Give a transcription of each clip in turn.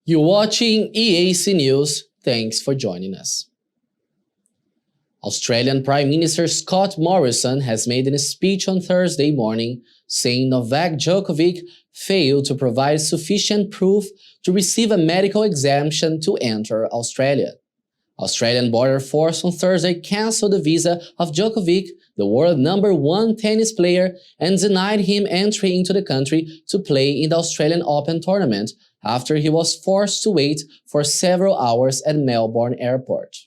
You're watching EAC News. Thanks for joining us. Australian Prime Minister Scott Morrison has made a speech on Thursday morning saying Novak Djokovic failed to provide sufficient proof to receive a medical exemption to enter Australia. Australian Border Force on Thursday cancelled the visa of Djokovic, the world #1 tennis player, and denied him entry into the country to play in the Australian Open tournament after he was forced to wait for several hours at Melbourne airport.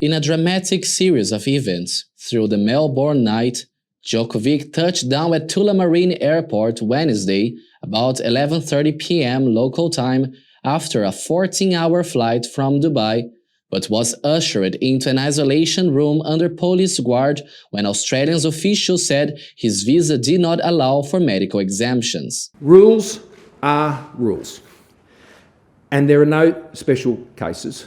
In a dramatic series of events through the Melbourne night, Djokovic touched down at Tullamarine airport Wednesday about 11:30 p.m. local time after a 14-hour flight from Dubai, but was ushered into an isolation room under police guard when Australian officials said his visa did not allow for medical exemptions. Rules are rules, and there are no special cases.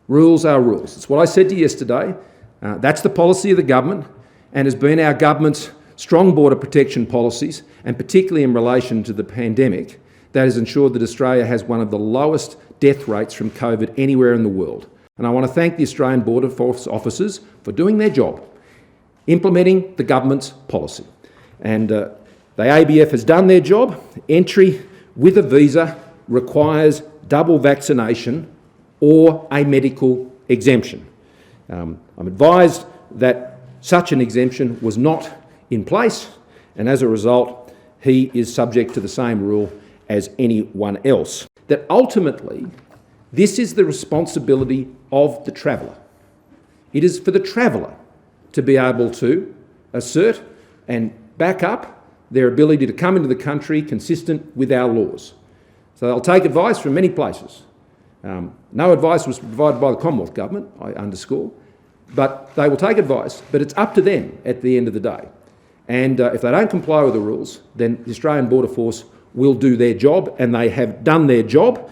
Rules are rules. It's what I said to you yesterday. That's the policy of the government and has been our government's strong border protection policies, and particularly in relation to the pandemic, that has ensured that Australia has one of the lowest death rates from COVID anywhere in the world. And I want to thank the Australian Border Force officers for doing their job, implementing the government's policy. And the ABF has done their job. Entry with a visa requires double vaccination or a medical exemption. I'm advised that such an exemption was not in place, and as a result, he is subject to the same rule as anyone else. That ultimately, this is the responsibility of the traveller. It is for the traveller to be able to assert and back up their ability to come into the country consistent with our laws. So they'll take advice from many places. No advice was provided by the Commonwealth Government, I underscore, but they will take advice, but it's up to them at the end of the day. And if they don't comply with the rules, then the Australian Border Force will do their job, and they have done their job.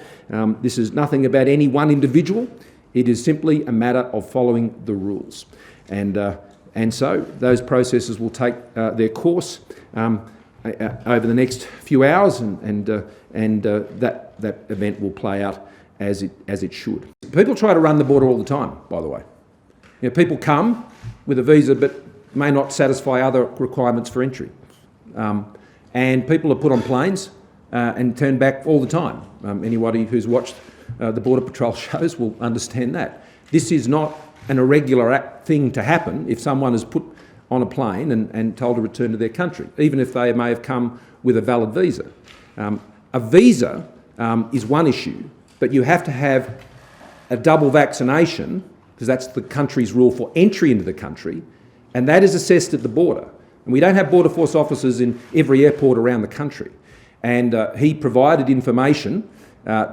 This is nothing about any one individual. It is simply a matter of following the rules. And so those processes will take their course over the next few hours, and that event will play out as it should. People try to run the border all the time, by the way. You know, people come with a visa but may not satisfy other requirements for entry. And people are put on planes and turned back all the time. Anybody who's watched the Border Patrol shows will understand that. This is not an irregular thing to happen if someone is put on a plane and told to return to their country, even if they may have come with a valid visa. A visa is one issue, but you have to have a double vaccination, because that's the country's rule for entry into the country, and that is assessed at the border. And we don't have Border Force officers in every airport around the country. And he provided information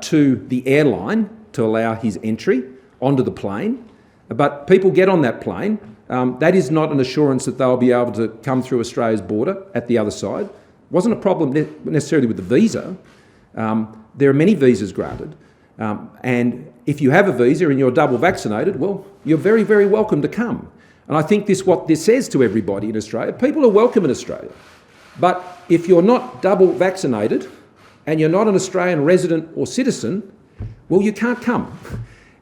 to the airline to allow his entry onto the plane. But people get on that plane. That is not an assurance that they'll be able to come through Australia's border at the other side. It wasn't a problem necessarily with the visa. There are many visas granted. And if you have a visa and you're double vaccinated, well, you're very, very welcome to come. And I think what this says to everybody in Australia, people are welcome in Australia. But if you're not double vaccinated and you're not an Australian resident or citizen, well, you can't come.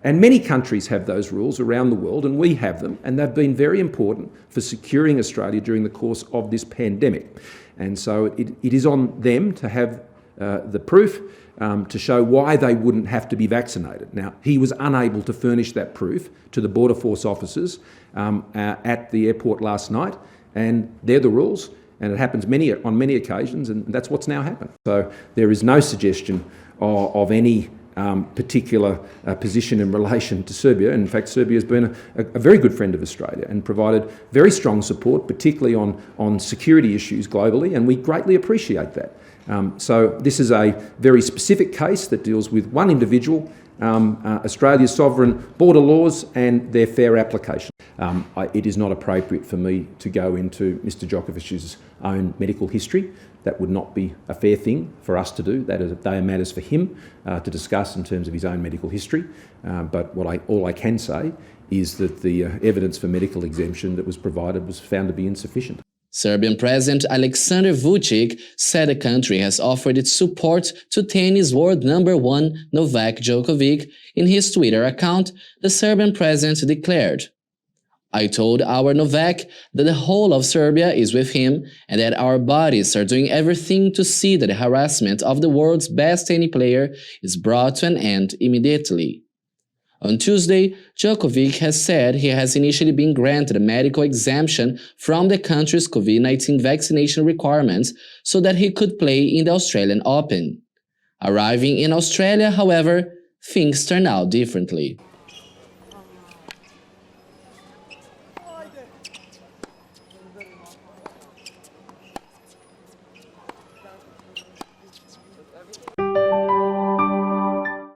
And many countries have those rules around the world, and we have them, and they've been very important for securing Australia during the course of this pandemic. And so it is on them to have the proof to show why they wouldn't have to be vaccinated. Now, he was unable to furnish that proof to the Border Force officers at the airport last night, and they're the rules, and it happens on many occasions, and that's what's now happened. So there is no suggestion of any particular position in relation to Serbia. In fact, Serbia has been a very good friend of Australia and provided very strong support, particularly on security issues globally, and we greatly appreciate that. So this is a very specific case that deals with one individual, Australia's sovereign border laws and their fair application. It is not appropriate for me to go into Mr Djokovic's own medical history. That would not be a fair thing for us to do. They are matters for him to discuss in terms of his own medical history. But all I can say is that the evidence for medical exemption that was provided was found to be insufficient. Serbian President Aleksandar Vučić said the country has offered its support to tennis world number 1 Novak Djokovic. In his Twitter account, the Serbian president declared, "I told our Novak that the whole of Serbia is with him and that our bodies are doing everything to see that the harassment of the world's best tennis player is brought to an end immediately." On Tuesday, Djokovic has said he has initially been granted a medical exemption from the country's COVID-19 vaccination requirements so that he could play in the Australian Open. Arriving in Australia, however, things turn out differently.